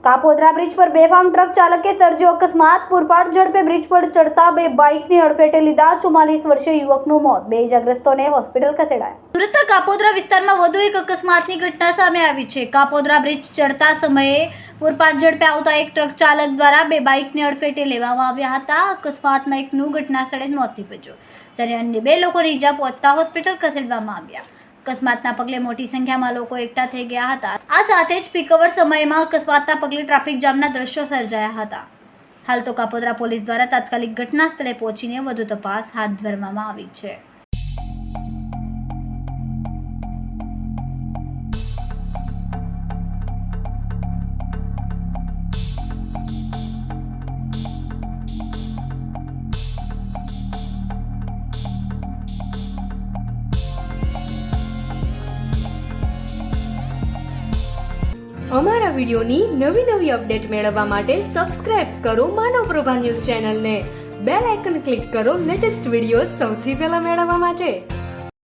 Kapodra bridge પર બેફામ truck ચાલકે સર્જ્યો અકસ્માત. પૂરપાટ ઝડપે બ્રિજ પર ચડતા બે બાઇકની અડફેટે લીધા 44 વર્ષીય યુવકનું મોત. બે ઇજાગ્રસ્તોને હોસ્પિટલ ખસેડાયા. સુરતના કાપોદ્રા વિસ્તારમાં વધુ એક અકસ્માતની ઘટના સામે આવી છે. કાપોદ્રા બ્રિજ ચડતા સમયે પૂરપાટ ઝડપે આવતા એક ટ્રક ચાલક દ્વારા બે બાઇકને અડફેટે લેવામાં આવ્યા હતા. અકસ્માતમાં એકનું ઘટના સ્થળે જ મોત નીપજ્યું, જ્યારે અન્ય બે લોકોને ઈજા પહોંચતા હોસ્પિટલ ખસેડવામાં આવ્યા. અકસ્માતના પગલે મોટી સંખ્યામાં લોકો એકઠા થઈ ગયા હતા. આ સાથે જ પીક અવર સમયમાં અકસ્માતના પગલે ટ્રાફિક જામના દ્રશ્યો સર્જાયા હતા. હાલ તો કાપોદ્રા પોલીસ દ્વારા તાત્કાલિક ઘટના સ્થળે પહોંચીને વધુ તપાસ હાથ ધરવામાં આવી છે. અમારા વિડીયોની નવી અપડેટ મેળવવા માટે સબસ્ક્રાઇબ કરો માનવ પ્રભા ન્યૂઝ ચેનલને. બેલ આઇકન ક્લિક કરો લેટેસ્ટ વિડીયો સૌથી પહેલા મેળવવા માટે.